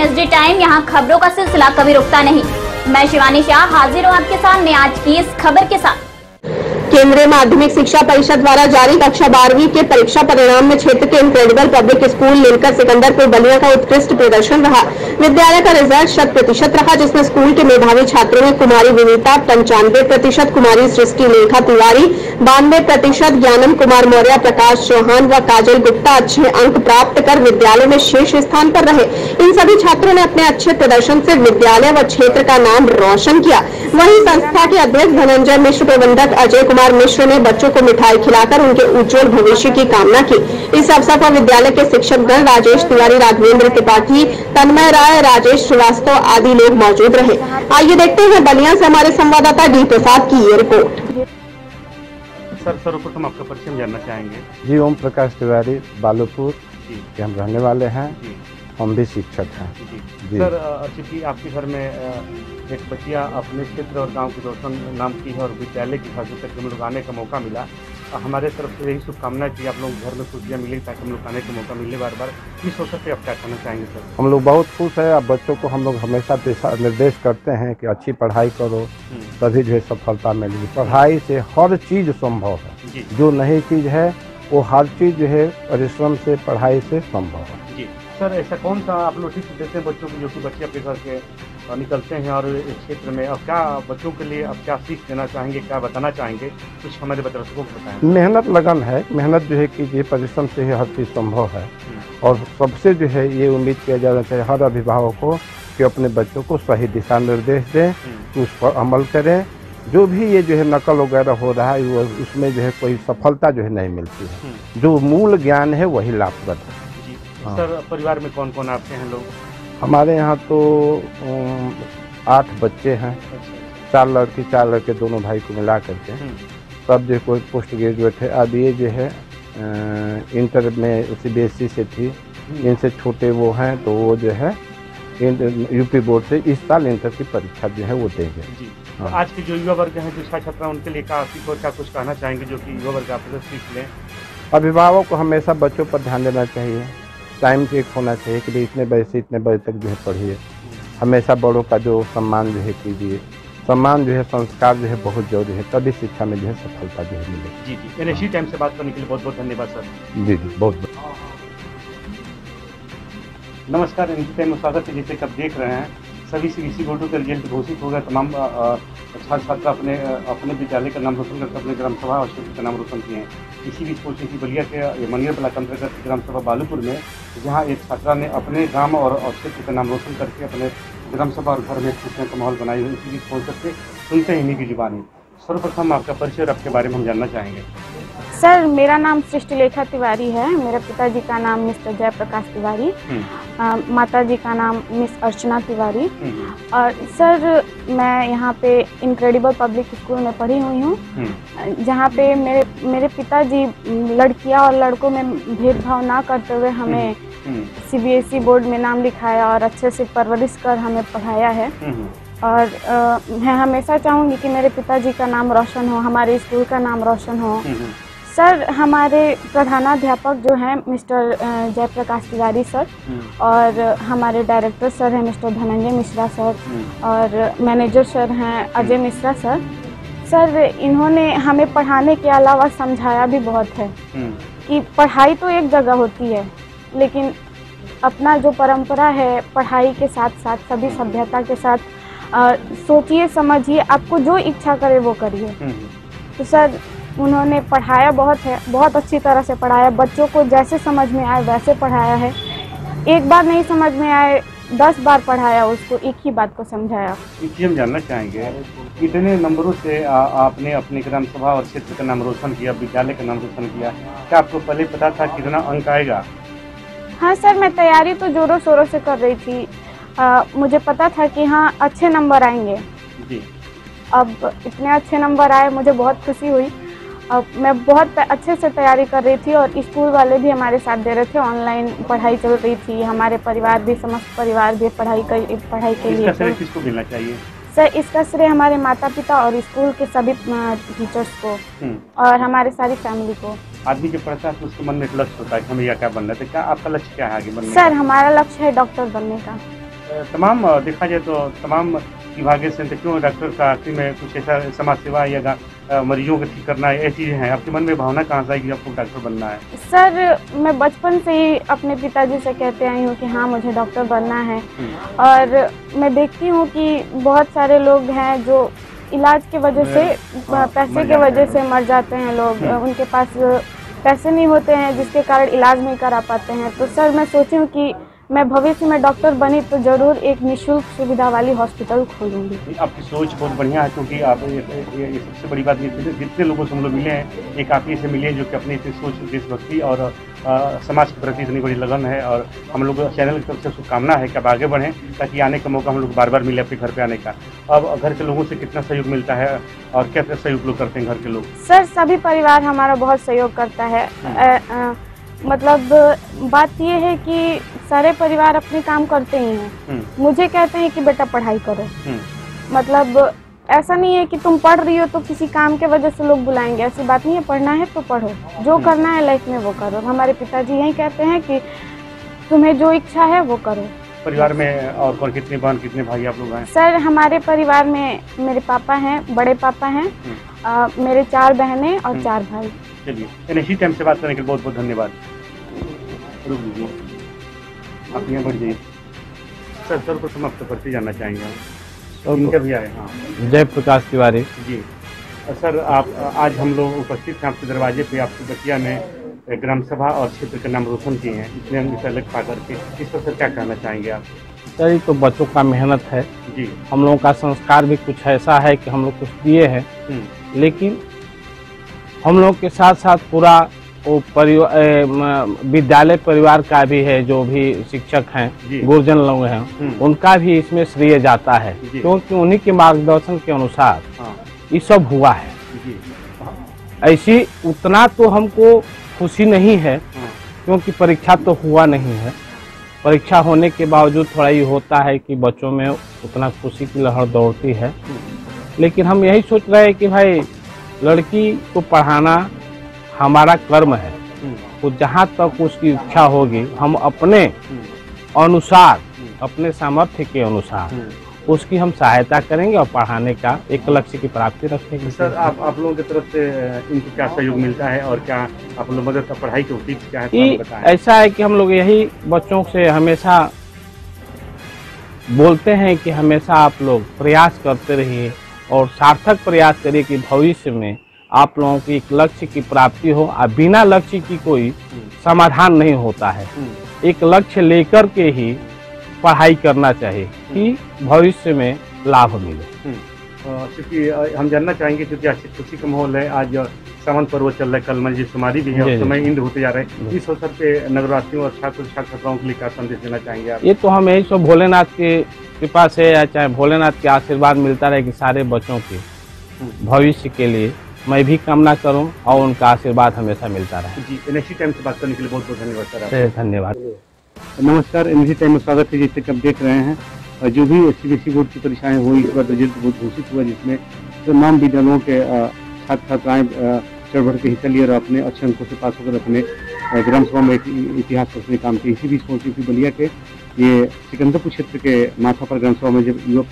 NSD time, यहाँ खबरों का सिलसिला कभी रुकता नहीं। मैं शिवानी शाह हाजिर हूँ आपके सामने आज की इस खबर के साथ। केंद्रीय माध्यमिक शिक्षा परिषद द्वारा जारी कक्षा 12वीं के परीक्षा परिणाम में क्षेत्र के इनक्रेडिबल पब्लिक स्कूल लिनकर सिकंदरपुर बलिया का उत्कृष्ट प्रदर्शन रहा। विद्यालय का रिजल्ट 100% रहा, जिसमें स्कूल के मेधावी छात्रों में कुमारी विनीता 95%, कुमारी सृष्टि लेखा तिवारी 92%, ज्ञानम कुमार मौर्य, प्रकाश चौहान व काजल गुप्ता अच्छे अंक प्राप्त कर विद्यालय में शीर्ष स्थान पर रहे। इन सभी छात्रों ने अपने अच्छे प्रदर्शन से विद्यालय व क्षेत्र का नाम रोशन किया। वहीं संस्था के अध्यक्ष धनंजय मिश्र, प्रबंधक अजय कुमार मिश्र ने बच्चों को मिठाई खिलाकर उनके उज्जवल भविष्य की कामना की। इस अवसर पर विद्यालय के शिक्षकगण राजेश तिवारी, राघवेंद्र त्रिपाठी, तन्मय राय, राजेश श्रीवास्तव आदि लोग मौजूद रहे। आइए देखते हैं बलिया से हमारे संवाददाता डी प्रसाद की ये रिपोर्ट। सर, सर्वप्रथम आपका परिचय जानना चाहेंगे। जी, ओम प्रकाश तिवारी, बालूपुर के हम रहने वाले हैं। हम भी शिक्षक हैं। जी। सर, चूंकि आपके घर में एक बच्चिया अपने क्षेत्र और गांव की रोशन नाम की है और विद्यालय की खासियत तक हम लोग आने का मौका मिला, हमारे तरफ से यही शुभकामना कि आप लोग घर में खुशियाँ मिली ताकि हम लोग आने का मौका मिले बार बार। इस अवसर पे आप क्या कहना चाहेंगे सर? हम लोग बहुत खुश हैं। अब बच्चों को हम लोग हमेशा निर्देश करते हैं कि अच्छी पढ़ाई करो, तभी जो है सफलता मिलेगी। पढ़ाई से हर चीज़ संभव है। जो नई चीज़ है वो हर चीज़ जो है परिश्रम से, पढ़ाई से संभव है। जी सर, ऐसा कौन सा आप लोग टिप्स देते हैं बच्चों को जो कि बच्चे अपने घर के निकलते हैं और इस क्षेत्र में, अब क्या बच्चों के लिए अब क्या सीख देना चाहेंगे, क्या बताना चाहेंगे, कुछ हमारे दर्शकों को बताएं। मेहनत लगन है, मेहनत जो है कीजिए, परिश्रम से ही हर चीज़ संभव है। और सबसे जो है ये उम्मीद किया जाना चाहिए हर अभिभावक को कि अपने बच्चों को सही दिशा निर्देश दें, उस पर अमल करें। जो भी ये जो है नकल वगैरह हो रहा है वो उसमें जो है कोई सफलता जो है नहीं मिलती है। जो मूल ज्ञान है वही लाभप्रद है। हाँ। सर, परिवार में कौन कौन आपके हैं लोग? हमारे यहाँ तो 8 बच्चे हैं। 4 लड़की 4 लड़के, दोनों भाई को मिला करके। सब जो कोई पोस्ट ग्रेजुएट है। अब ये जो है इंटर में CBSE से थी, इनसे छोटे वो हैं तो वो जो है यूपी बोर्ड से इस साल इंटर की परीक्षा जो है वो देंगे। हाँ। तो आज के जो युवा वर्ग हैं, जो छात्र छात्रा, उनके लिए क्या कुछ कहना चाहेंगे जो कि युवा वर्ग आपसे सीख लें? अभिभावक को हमेशा बच्चों पर ध्यान देना चाहिए। टाइम फिक्स होना चाहिए कि इतने बजे से इतने बजे तक जो है पढ़िए। हमेशा बड़ों का जो सम्मान जो है कीजिए। सम्मान जो है, संस्कार जो है बहुत जरूरी है, तभी शिक्षा में जो है सफलता जो है मिलेगी। जी। एनएसडी टाइम से बात करने के लिए बहुत बहुत धन्यवाद सर। जी, बहुत बहुत नमस्कार। एनएसडी टाइम में स्वागत है। जैसे कि आप देख रहे हैं, सभी CBSE बोर्डों का रिजल्ट घोषित हो गया। तमाम छात्र छात्रा अपने विद्यालय का नाम रोशन करके अपने ग्राम सभा और क्षेत्र का नाम रोशन किए हैं। इसी बीच पहुंची थी बलिया के मनियर ब्लॉक के अंतर्गत ग्राम सभा बालूपुर में, जहां एक छात्रा ने अपने ग्राम और क्षेत्र का नाम रोशन करके अपने ग्राम सभा और घर में खुशियों का माहौल बनाई हुई। इसी बीच पहुँच करके सुनते हैं इन्हीं की जुबानी। सर्वप्रथम आपका परिचय और आपके बारे में हम जानना चाहेंगे। सर, मेरा नाम सृष्टि लेखा तिवारी है। मेरे पिताजी का नाम मिस्टर जयप्रकाश तिवारी, माताजी का नाम मिस अर्चना तिवारी। और सर, मैं यहाँ पे इनक्रेडिबल पब्लिक स्कूल में पढ़ी हुई हूँ, जहाँ पे मेरे पिताजी लड़कियाँ और लड़कों में भेदभाव ना करते हुए हमें CBSE बोर्ड में नाम लिखाया और अच्छे से परवरिश कर हमें पढ़ाया है। और मैं हमेशा चाहूँगी कि मेरे पिताजी का नाम रोशन हो, हमारे स्कूल का नाम रोशन हो। सर, हमारे प्रधानाध्यापक जो हैं मिस्टर जयप्रकाश तिवारी सर, और हमारे डायरेक्टर सर हैं मिस्टर धनंजय मिश्रा सर, और मैनेजर सर हैं अजय मिश्रा सर। सर, इन्होंने हमें पढ़ाने के अलावा समझाया भी बहुत है कि पढ़ाई तो एक जगह होती है, लेकिन अपना जो परंपरा है पढ़ाई के साथ साथ सभी सभ्यता के साथ सोचिए, समझिए, आपको जो इच्छा करे वो करिए। तो सर, उन्होंने पढ़ाया बहुत है, बहुत अच्छी तरह से पढ़ाया। बच्चों को जैसे समझ में आए वैसे पढ़ाया है। एक बार नहीं समझ में आए 10 बार पढ़ाया, उसको एक ही बात को समझाया। इसलिए हम जानना चाहेंगे, कितने नंबरों से आपने अपने ग्राम सभा और क्षेत्र का नाम रोशन किया, विद्यालय का नाम रोशन किया? क्या आपको पहले पता था कितना अंक आएगा? हाँ सर, मैं तैयारी तो जोरों शोरों से कर रही थी। मुझे पता था कि हाँ अच्छे नंबर आएंगे। जी। अब इतने अच्छे नंबर आए, मुझे बहुत खुशी हुई। अब मैं बहुत अच्छे से तैयारी कर रही थी और स्कूल वाले भी हमारे साथ दे रहे थे। ऑनलाइन पढ़ाई चल रही थी, हमारे परिवार भी, समस्त परिवार भी पढ़ाई के लिए। किसको मिलना चाहिए? सर, इसका श्रेय हमारे माता पिता और स्कूल के सभी टीचर्स को और हमारे सारी फैमिली को। आदमी जब पढ़ता है तो उसके मन में एक लक्ष्य होता है कि हमें यह क्या बनना है, तो क्या आपका लक्ष्य क्या है आगे बनने? सर, हमारा लक्ष्य है डॉक्टर बनने का। तमाम देखा जाए तो तमाम विभागीय संस्था क्यों डॉक्टर का आखिर में कुछ ऐसा समाज सेवा या मरीजों को ठीक करना है, ऐसी चीज़ें हैं। आपके मन में भावना कहाँ से आई कि आपको डॉक्टर बनना है? सर मैं बचपन से ही अपने पिताजी से कहते आई हूँ कि हाँ मुझे डॉक्टर बनना है। और मैं देखती हूँ कि बहुत सारे लोग हैं जो इलाज के वजह से, पैसे के वजह से मर जाते हैं लोग। उनके पास पैसे नहीं होते हैं जिसके कारण इलाज नहीं करा पाते हैं। तो सर मैं सोची हूँ कि मैं भविष्य में डॉक्टर बनी तो जरूर एक निःशुल्क सुविधा वाली हॉस्पिटल खोलूंगी। आपकी सोच बहुत बढ़िया है, क्योंकि आप ये सबसे बड़ी बात ये जितने लोगों से हम लोग मिले हैं, एक आप ही से मिले जो कि अपनी इतनी सोच, देशभक्ति और समाज के प्रति इतनी बड़ी लगन है। और हम लोग चैनल की तरफ से शुभकामना है कि आप आगे बढ़ें, ताकि आने का मौका हम लोग बार बार मिले अपने घर पे आने का। अब घर के लोगों से कितना सहयोग मिलता है और क्या क्या सहयोग लोग करते हैं घर के लोग? सर सभी परिवार हमारा बहुत सहयोग करता है। मतलब बात ये है कि सारे परिवार अपने काम करते ही हैं। मुझे कहते हैं कि बेटा पढ़ाई करो। मतलब ऐसा नहीं है कि तुम पढ़ रही हो तो किसी काम के वजह से लोग बुलाएंगे, ऐसी बात नहीं है। पढ़ना है तो पढ़ो, जो करना है लाइफ में वो करो। हमारे पिताजी यही कहते हैं कि तुम्हें जो इच्छा है वो करो। परिवार में और कौन, कितने बहन कितने भाई आप लोग हैं? सर हमारे परिवार में मेरे पापा हैं, बड़े पापा हैं, मेरे 4 बहनें और 4 भाई। चलिए, इसी टाइम से बात करने के लिए बहुत बहुत धन्यवाद। रुक लीजिए, आप यहाँ बढ़ जाइए। सर सर्वप्रथम आपसे परिचय जानना चाहेंगे। इनका भी आए। हाँ, जय प्रकाश तिवारी जी। सर आप आज हम लोग उपस्थित हैं आपके दरवाजे पे। आपकी बतिया में ग्राम सभा और क्षेत्र का नाम रोशन किए हैं, इसलिए हम इसे अलग पा करके इस पर सर क्या कहना चाहेंगे आप? सर ये तो बच्चों का मेहनत है जी। हम लोगों का संस्कार भी कुछ ऐसा है कि हम लोग कुछ दिए हैं, लेकिन हम लोग के साथ साथ पूरा वो विद्यालय परिवार का भी है, जो भी शिक्षक हैं, गुरुजन लोग हैं, उनका भी इसमें श्रेय जाता है, क्योंकि उन्हीं के मार्गदर्शन के अनुसार ये सब हुआ है। ऐसी उतना तो हमको खुशी नहीं है, क्योंकि परीक्षा तो हुआ नहीं है। परीक्षा होने के बावजूद थोड़ा ये होता है कि बच्चों में उतना खुशी की लहर दौड़ती है, लेकिन हम यही सोच रहे हैं कि भाई लड़की को पढ़ाना हमारा कर्म है। तो जहाँ तक उसकी इच्छा होगी हम अपने अनुसार, अपने सामर्थ्य के अनुसार उसकी हम सहायता करेंगे और पढ़ाने का एक लक्ष्य की प्राप्ति रखेंगे। सर आप लोगों की तरफ से इनको क्या सहयोग मिलता है और क्या आप लोग मदद पढ़ाई के उद्देश्य क्या है? ऐसा है कि हम लोग यही बच्चों से हमेशा बोलते हैं कि हमेशा आप लोग प्रयास करते रहिए और सार्थक प्रयास करिए कि भविष्य में आप लोगों की एक लक्ष्य की प्राप्ति हो। बिना लक्ष्य की कोई समाधान नहीं होता है। एक लक्ष्य लेकर के ही पढ़ाई करना चाहिए कि भविष्य में लाभ मिले। क्योंकि हम जानना चाहेंगे, क्योंकि आज खुशी का माहौल है, आज सावन पर्व चल रहा है, कल मंजिल शुमारी भी है और समय इंद्र होते जा रहे हैं। इस अवसर पे नगरवासियों और छात्र छात्राओं के लिए क्या संदेश देना चाहेंगे आप? ये तो हम यही सब भोलेनाथ के कृपा से या चाहे भोलेनाथ के आशीर्वाद मिलता रहे कि सारे बच्चों के भविष्य के लिए मैं भी कामना करूं और उनका आशीर्वाद हमेशा मिलता रहे। जी, एनएससी टाइम से बात करने के लिए बहुत बहुत धन्यवाद सर। धन्यवाद। नमस्कार, एनएससी टाइम में स्वागत है। जैसे कि आप देख रहे हैं, जो भी सीबीएसई बोर्ड की परीक्षाएं हुई, इस बार रिजल्ट बहुत घोषित हुआ, जिसमें तमाम विद्यालयों के छात्र छात्राएं चढ़ बढ़ के हिस्सा लिए और अपने अच्छे अंकों से पास होकर अपने ग्राम सभा में एक इतिहास रचने काम किया। इसी बीच पहुंची थी बलिया के ये सिकंदरपुर क्षेत्र के माथा पर ग्राम सभा में जब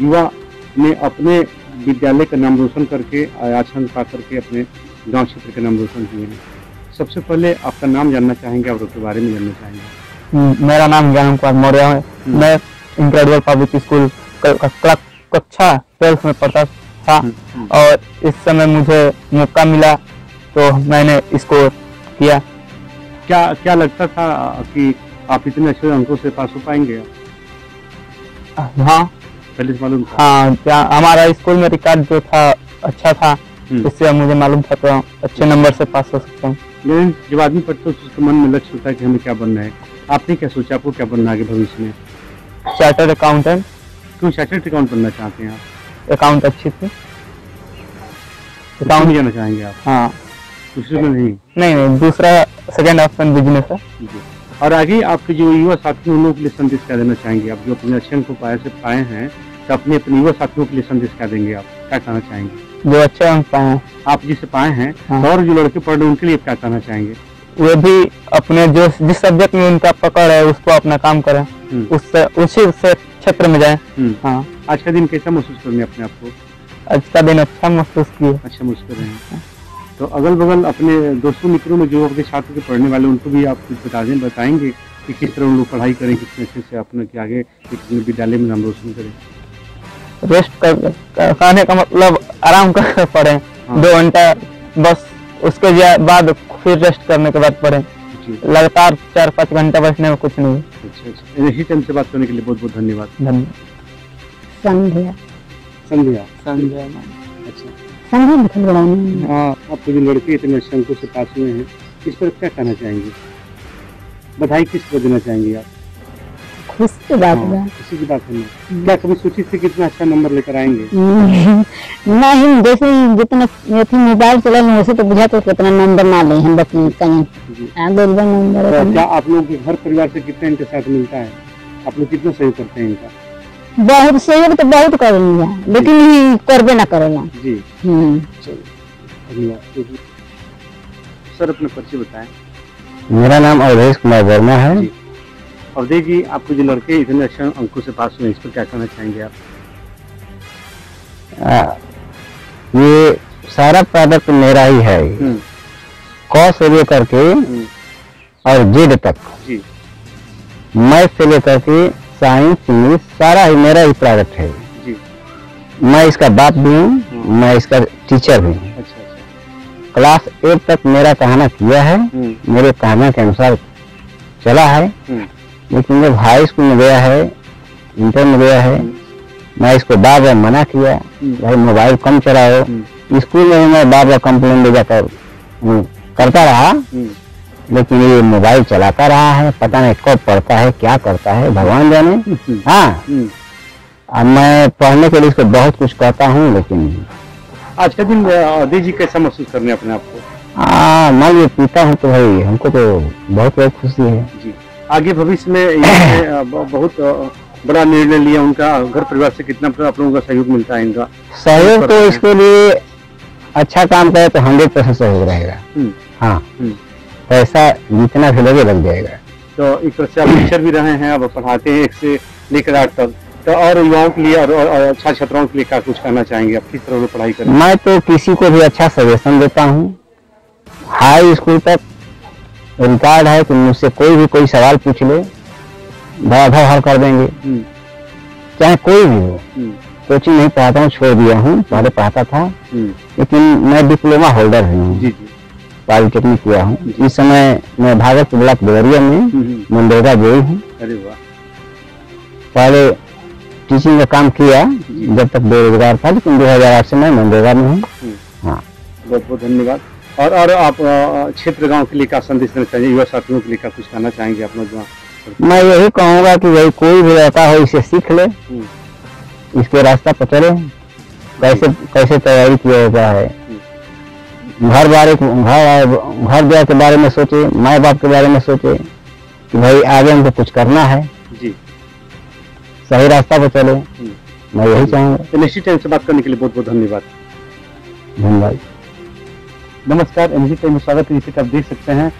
युवा ने अपने विद्यालय का नाम रोशन करके अच्छा पा करके अपने गांव क्षेत्र का नाम रोशन किए हैं। सबसे पहले आपका नाम जानना चाहेंगे और उसके बारे में जानना चाहेंगे। मेरा नाम ज्ञान कुमार मौर्य है। मैं इनक्रेडिबल पब्लिक स्कूल कक्षा 12 में पढ़ता था और इस समय मुझे मौका मिला तो मैंने इसको किया। क्या लगता था कि आप इतने अच्छे अंकों से पास हो पाएंगे? हाँ, पहले से मालूम था? हाँ, क्या हमारा स्कूल में रिकॉर्ड जो था अच्छा था, इससे मुझे मालूम था तो अच्छे नंबर से पास हो सकता हूँ। लेकिन जब आदमी पढ़ता है तो उसके मन में लक्ष्य होता है कि हमें क्या बनना है। आपने क्या सोचा, आपको क्या बनना है आगे भविष्य में? Chartered accountant. क्यों चार्टर्ड अकाउंट बनना चाहते हैं आप? अकाउंट अच्छी थी। अकाउंट जाना चाहेंगे आप? हाँ। दूसरे में नहीं? नहीं, दूसरा सेकंड ऑप्शन बिजनेस है। और आगे आपके जो युवा साथी उन लोगों के लिए संदेश क्या देना चाहेंगे? आप जो अपने अच्छे अंक पाए हैं तो अपने युवा साथियों के लिए संदेश क्या देंगे? आप क्या कहना चाहेंगे? जो अच्छे अंक पाए हैं, आप जिसे पाए हैं, हाँ। और जो लड़के पढ़ रहे हैं उनके लिए क्या कहना चाहेंगे? वे भी अपने जो जिस सब्जेक्ट में उनका पकड़ है उसको अपना काम करें, उसी से क्षेत्र में जाए। हाँ, आज का दिन कैसा महसूस कर रहे हैं अपने आप को? आज का दिन अच्छा महसूस किए। अच्छा महसूस कर रहे हैं। तो अगल बगल अपने दोस्तों मित्रों में जो आपके छात्र के पढ़ने वाले उनको भी आप कुछ बताएंगे कि किस तरह उन लोग पढ़ाई करें, कितने अच्छे से अपने के आगे विद्यालय में नाम रोशन करें? रेस्ट करने का मतलब आराम कर पढ़े। हाँ। 2 घंटा बस, उसके बाद फिर रेस्ट करने के बाद पढ़े। लगातार 4-5 घंटा बैठने में कुछ नहीं। अच्छा, यही टाइम से बात करने के लिए बहुत बहुत धन्यवाद। संध्या। अच्छा, हाँ, आपके जो लड़के इतने अच्छे अंकों से पास हुए हैं, इस पर क्या कहना चाहेंगे? बधाई किस पर देना चाहेंगे आप? खुशी की बात है। खुशी की बात है। क्या कभी सोची थी कितना अच्छा नंबर लेकर आएंगे? नहीं, जैसे जितना मोबाइल चला वैसे तो बुझा तो कितना नंबर ना ले हम बच्चे नंबर। क्या आप लोगों के घर परिवार से कितना इनके साथ मिलता है? आप लोग कितना सहयोग करते हैं इनका? बहुत सहयोग तो बहुत करेंगे, लेकिन करबे ना करेला जी। सर अपना परिचय बताएं। मेरा नाम अवधेश कुमार वर्मा है। अवधेश जी, आपको जो लड़के इतने अच्छे अंकों से पास हुए इस पर क्या कहना चाहेंगे आप? ये सारा प्रोडक्ट मेरा ही है, क से लेकर के और जेड तक, मैथ से लेकर के साइंस इंग्लिश सारा ही मेरा ही प्रोडक्ट है जी। मैं इसका बाप भी हूँ, मैं इसका टीचर भी हूँ। क्लास 8 तक मेरा कहना किया है, मेरे कहने के अनुसार चला है। लेकिन जब हाई स्कूल में गया है, इंटर में गया है, मैं इसको बार बार मना किया, भाई मोबाइल कम चलाओ। स्कूल में मैं बार बार कंप्लेन ले जाकर करता रहा, लेकिन ये मोबाइल चलाता रहा है। पता नहीं कब पढ़ता है, क्या करता है, भगवान जाने। हाँ, अब मैं पढ़ने के लिए इसको बहुत कुछ कहता हूँ, लेकिन आज का दिन अवधेश जी कैसा महसूस करने अपने आप को? मान लीजिए पीता हूँ तो भाई हमको तो बहुत बहुत खुशी है जी। आगे भविष्य में बहुत बड़ा निर्णय लिया, उनका घर परिवार से कितना आप लोगों का सहयोग मिलता है? इनका सहयोग तो इसके लिए अच्छा काम करे तो 100% सहयोग रहेगा। हाँ, पैसा जितना भी लगे लग जाएगा। तो एक तरह से आप टीचर भी रहे हैं, अब पढ़ाते हैं 1 से लेकर 8 तक। तो और युवाओं के लिए और छात्र छात्राओं के लिए क्या कुछ कहना चाहेंगे आप? किस तरह से पढ़ाई करें? मैं तो किसी को भी अच्छा सजेशन देता हूँ। हाई स्कूल तक रिकॉर्ड है कि मुझसे कोई सवाल पूछ ले, धड़ाधड़ हल कर देंगे, चाहे कोई भी हो। कोचिंग नहीं पढ़ाता हूँ, छोड़ दिया हूँ, पहले पढ़ाता था, लेकिन मैं डिप्लोमा होल्डर हूँ, पॉलिटेक्निक किया हूँ। इस समय मैं भागलपुर ब्लॉक देवरिया में मनरेगा जोई हूँ। अरे वाह। पहले टीचिंग का काम किया जब तक बेरोजगार था, लेकिन 2008 से मैं मनरेगा में हूँ। हाँ, बहुत बहुत धन्यवाद। और आप क्षेत्र गांव के लिए क्या संदेश देना चाहिए, युवा साथियों के लिए क्या कुछ कहना चाहेंगे आप लोग? मैं यही कहूँगा कि भाई कोई भी लड़का हो इसे सीख ले, इसके रास्ता पर चले, कैसे तैयारी किया जाता है। घर द्वार के बारे में सोचे, माँ बाप के बारे में सोचे कि भाई आगे हमको कुछ करना है जी, सही रास्ता पर चले। मैं यही चाहूँगा। निश्चित टाइम से बात करने के लिए बहुत बहुत धन्यवाद। धन्यवाद। नमस्कार, एनजी टाइम में स्वागत है। जैसे कि आप देख सकते हैं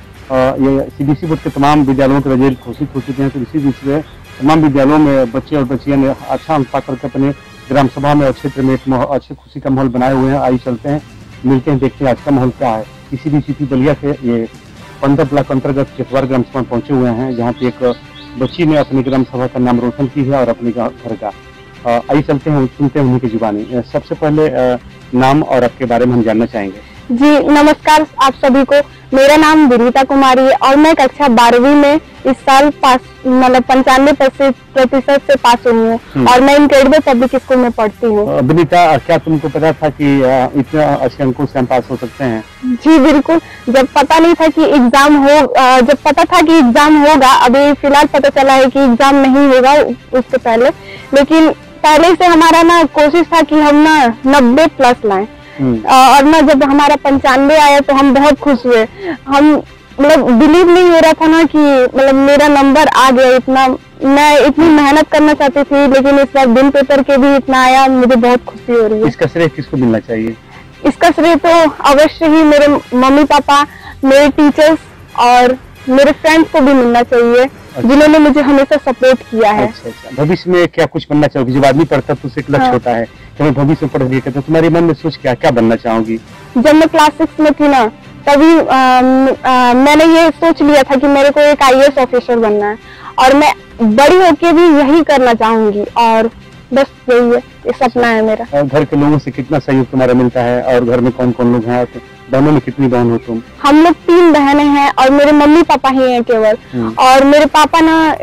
ये सीबीएसई बोर्ड के तमाम विद्यालयों के रिजल्ट घोषित हो चुके हैं। तो इसी बीच में तमाम विद्यालयों में बच्चे और बच्चियां ने अच्छा अंक पाकर के अपने ग्राम सभा में और क्षेत्र में एक अच्छे खुशी का माहौल बनाए हुए हैं। आइए चलते हैं, मिलते हैं, देखते हैं आज का माहौल क्या है। इसी बीच सीपी बलिया के ये 15 ब्लॉक अंतर्गत चेतवार ग्राम सभा पहुंचे हुए हैं, जहाँ पे एक बच्ची ने अपनी ग्राम सभा का नाम रोशन की है और अपने घर का। आइए चलते हैं, सुनते हैं उन्हीं की जुबानी। सबसे पहले नाम और आपके बारे में हम जानना चाहेंगे। जी नमस्कार आप सभी को। मेरा नाम विनीता कुमारी है और मैं कक्षा 12वीं में इस साल पास मतलब 95% से पास हुई हूँ और मैं इनक्रेडिबल पब्लिक स्कूल में पढ़ती हूँ। विनीता, क्या तुमको पता था कि इतने अच्छे अंकों से हम पास हो सकते हैं? जी बिल्कुल। जब पता नहीं था कि एग्जाम हो, जब पता था कि एग्जाम होगा, अभी फिलहाल पता चला है कि एग्जाम नहीं होगा उससे पहले, लेकिन पहले से हमारा ना कोशिश था कि हम ना 90+ लाएं। और ना जब हमारा 95 आया तो हम बहुत खुश हुए। हम मतलब बिलीव नहीं हो रहा था ना कि मतलब मेरा नंबर आ गया। इतना मैं इतनी मेहनत करना चाहती थी, लेकिन इस बार दिन पेपर के भी इतना आया, मुझे बहुत खुशी हो रही है। इसका श्रेय किसको मिलना चाहिए? इसका श्रेय तो अवश्य ही मेरे मम्मी पापा, मेरे टीचर्स और मेरे फ्रेंड्स को भी मिलना चाहिए जिन्होंने मुझे हमेशा सपोर्ट किया है। अच्छा। भविष्य में क्या कुछ बनना चाहोगी? जब आदमी पढ़ता है तो उसे एक लक्ष्य होता है कि मैं भविष्य में पढ़ लिख तो तुम्हारे मन में सोच क्या बनना चाहोगी? जब मैं क्लास 6 में थी ना तभी मैंने ये सोच लिया था कि मेरे को एक IAS ऑफिसर बनना है और मैं बड़ी होके भी यही करना चाहूंगी और बस यही है, ये सपना है मेरा। और घर के लोगों से कितना सहयोग तुम्हारा मिलता है और घर में कौन कौन लोग हैं? बहनों में कितनी बहन हो तुम? हम लोग 3 बहनें हैं और मेरे मम्मी पापा ही हैं केवल। और मेरे पापा ना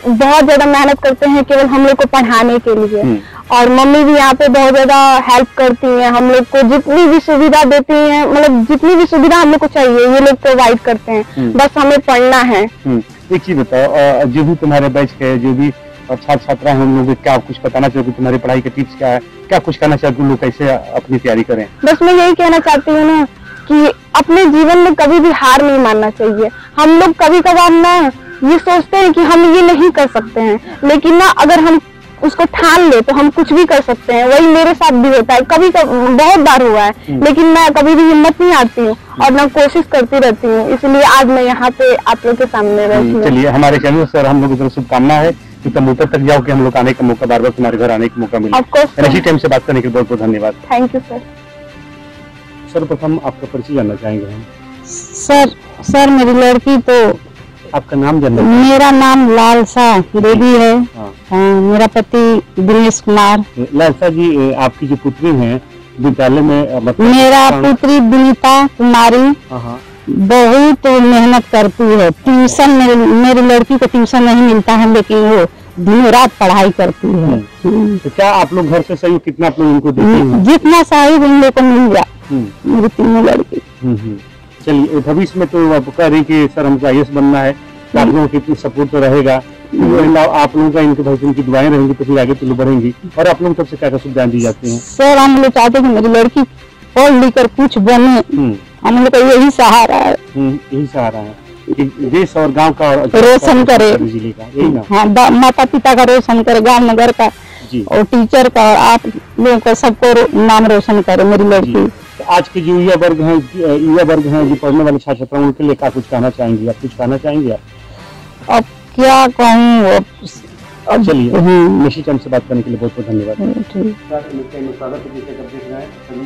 बहुत ज्यादा मेहनत करते हैं केवल हम लोग को पढ़ाने के लिए और मम्मी भी यहाँ पे बहुत ज्यादा हेल्प करती हैं, हम लोग को जितनी भी सुविधा देती हैं, मतलब जितनी भी सुविधा हम लोग को चाहिए ये लोग प्रोवाइड करते हैं, बस हमें पढ़ना है। एक चीज बताओ, जो भी तुम्हारे बैच के जो भी छात्र छात्रा हैं उन लोगों को क्या कुछ बताना चाहोगे? तुम्हारी पढ़ाई के टिप्स क्या है? क्या कुछ कहना चाहोगे उन लोग कैसे अपनी तैयारी करें? बस मैं यही कहना चाहती हूँ ना कि अपने जीवन में कभी भी हार नहीं मानना चाहिए। हम लोग कभी कभार ना ये सोचते हैं कि हम ये नहीं कर सकते हैं, लेकिन ना अगर हम उसको ठान ले तो हम कुछ भी कर सकते हैं। वही मेरे साथ भी होता है, कभी बहुत बार हुआ है, लेकिन मैं कभी भी हिम्मत नहीं आती हूँ और मैं कोशिश करती रहती हूँ, इसलिए आज मैं यहाँ पे आप लोग के सामने बैठी हूँ। चलिए, हमारे चैनल से हम लोग की तरफ शुभकामना है कि तुम ऊपर तक जाओ कि हम लोग आने का मौका, बार बार तुम्हारे घर आने का मौका मिले। इसी टाइम से बात करने के लिए बहुत बहुत धन्यवाद। Thank you sir. सर्वप्रथम आपका परिचय जानना चाहेंगे हम। सर मेरी लड़की तो आपका नाम जानना? मेरा नाम लालसा देवी है। मेरा पति दिनेश कुमार। लालसा जी, आपकी जो पुत्री है विद्यालय में मेरा पुत्री विनीता कुमारी बहुत मेहनत करती है। ट्यूशन मेरी लड़की को ट्यूशन नहीं मिलता है, लेकिन वो दिन रात पढ़ाई करती है। तो क्या आप लोग घर से सहयोग कितना आप लोग इनको देते हैं? जितना सहयोग इन लोग को मिल जाए, मेरी तीनों लड़की। चलिए, भविष्य में तो आप कह रही कि सर हमको IAS बनना है, तो आप लोगों की सपोर्ट तो रहेगा, आप लोगों का इनके भविष्य की दुआएं रहेंगी तो फिर आगे तो लोग बढ़ेंगी। और आप लोगों की तरफ से क्या सुविधाएं दी जाती हैं? सर हम लोग चाहते हैं कि मेरी लड़की पढ़ लिख कर कुछ बने, हम लोग का यही सहारा है। यही सहारा है कि देश और गांव का रोशन करे, जिले का, यही ना? हाँ, माता पिता का रोशन करे, गांव नगर का और टीचर का, आप लोगों का सबको नाम रोशन करे मेरी लड़की। तो आज के जो युवा वर्ग हैं जो पढ़ने वाले छात्र छात्रा उनके लिए क्या कुछ कहना चाहेंगे? आप कुछ कहना चाहेंगे? आप अब क्या कहूँ? चलिए, निश्चित टाइम से बात करने के लिए बहुत बहुत धन्यवाद। स्वागत है। जैसे आप देख रहे हैं सभी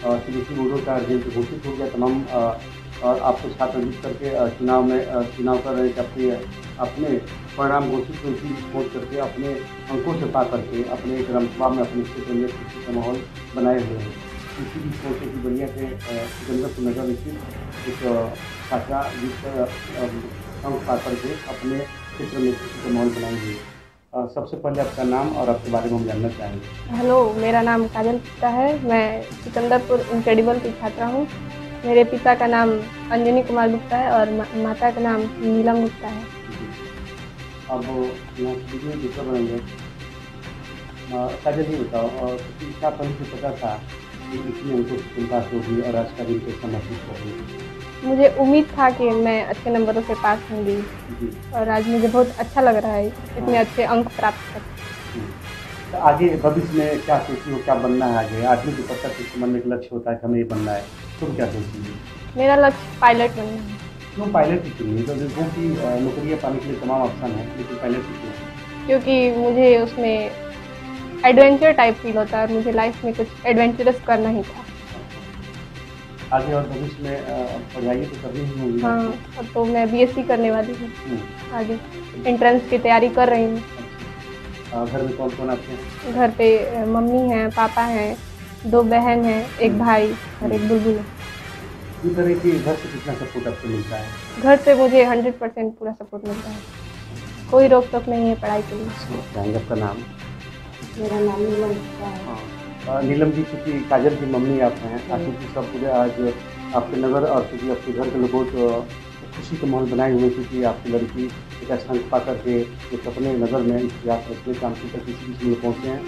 CBSE बोर्डों का रिजल्ट घोषित हो गया तमाम, और आपको छात्र जीत करके चुनाव कर रहे हैं अपने परिणाम घोषित पहुँच करके अपने अंकों से पा करके अपने ग्रामसभा में अपने क्षेत्र में खुशी का माहौल बनाए हुए हैं। इसी बीच सोचे की बलिया के सिकंदरपुर नगर स्थित एक छात्रा जीत अंक पा करके अपने क्षेत्र में खुशी का माहौल बनाए हुए हैं। सबसे पहले आपका नाम और आपके बारे में हम जानना चाहेंगे। हेलो, मेरा नाम काजल गुप्ता है। मैं सिकंदरपुर इनक्रेडिबल की छात्रा हूँ। मेरे पिता का नाम अंजनी कुमार गुप्ता है और माता का नाम नीलम गुप्ता है। अब यहाँ से दूसरा बनेंगे। काजल जी बताओ, और क्या पहले से पता था कि इतनी अंकों से तुम पास होगी और आज का दिन कैसा महसूस कर रही है? मुझे उम्मीद था कि मैं अच्छे नंबरों से पास होंगी और आज मुझे बहुत अच्छा लग रहा है इतने अच्छे अंक प्राप्त कर। तो आगे भविष्य में क्या सोची हो, क्या बनना है आगे? आदमी को पता है कि मन में एक लक्ष्य होता है कि हमें ये बनना है, तुम क्या सोचेंगे? मेरा लक्ष्य पायलट बनना है। क्यों पायलट ही चुनिए? तो देखो कि नौकरियाँ पाने के लिए तमाम ऑप्शन है, लेकिन पायलट ही क्यों? क्योंकि मुझे उसमें एडवेंचर टाइप फील होता है और मुझे लाइफ में कुछ एडवेंचरस करना ही था। आगे और भविष्य में पढ़ाई तो करनी ही होगी। हाँ, तो मैं BSc करने वाली हूँ। आगे एंट्रेंस की तैयारी कर रही हूँ। घर में कौन कौन आपके हैं? घर पे मम्मी हैं, पापा हैं, 2 बहन हैं, एक भाई और एक बुलबुल है। इस तरह की घर से कितना सपोर्ट आपको मिलता है? घर से मुझे 100% पूरा सपोर्ट मिलता है, कोई रोक टोक नहीं है पढ़ाई के लिए। आपका नाम? मेरा नाम नीलम गुप्ता है। नीलम जी, चूँकि काजल की मम्मी आप हैं, क्योंकि सब पूरे आज आपके नगर और चूँकि आपके घर के लोगों को खुशी का माहौल बनाए हुए, क्योंकि आपकी लड़की एक अच्छा अंक पा करके एक अपने नगर में इतिहास रचने काम की तक किसी में पहुँचे हैं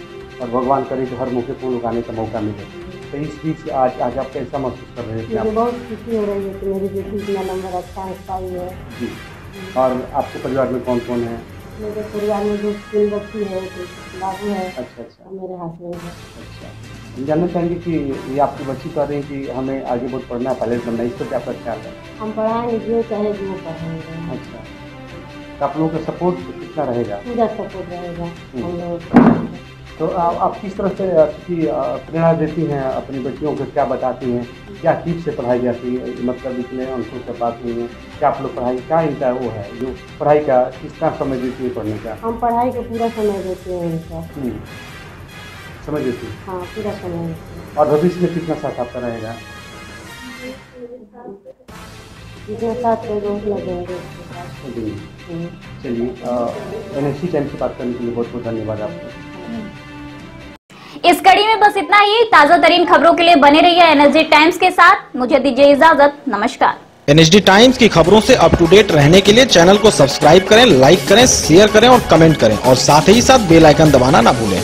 और भगवान करे कि हर मौके पर लोग आने का मौका मिले। तो इस बीच आज आप कैसा महसूस कर रहे हैं? मुझे बहुत खुशी हो रही है कि मेरी बेटी इतना नंबर अच्छा है पाई है। जी। और आपके परिवार में कौन कौन है? मेरे परिवार में 2-3 बच्ची है, बाबू है। अच्छा अच्छा। मेरे हस्बैंड है। अच्छा, हम जानना चाहेंगे कि ये आपकी बच्ची कह रही है कि हमें आगे बहुत पढ़ना है, पायलट बनना है, इस पर क्या आपका ख्याल है? हम पढ़ाएंगे जो चाहे जो पढ़ाएंगे। अच्छा, तो आप लोगों का सपोर्ट कितना रहेगा? पूरा सपोर्ट रहेगा हम लोग। तो आप किस तरह से प्रेरणा देती हैं अपनी बच्चियों को, क्या बताती हैं, क्या टिप्स से पढ़ाई जाती है? मतलब इतने अंकों से बात हुई है, क्या आप लोग पढ़ाई, क्या इनका वो है जो पढ़ाई का कितना समय देती है पढ़ने का? हम पढ़ाई को पूरा समय देते हैं इनका। समय देती है? हाँ, पूरा समय देते हैं। और भविष्य में कितना साथ आपका रहेगा? जितना साथ रोज लगेंगे। चलिए, NSC चैनल से बात करने के लिए बहुत बहुत धन्यवाद आपको। इस कड़ी में बस इतना ही। ताजा तरीन खबरों के लिए बने रहिए NSD टाइम्स के साथ। मुझे दीजिए इजाजत, नमस्कार। NSD टाइम्स की खबरों से अप टू डेट रहने के लिए चैनल को सब्सक्राइब करें, लाइक करें, शेयर करें और कमेंट करें, और साथ ही साथ बेल आइकन दबाना ना भूलें।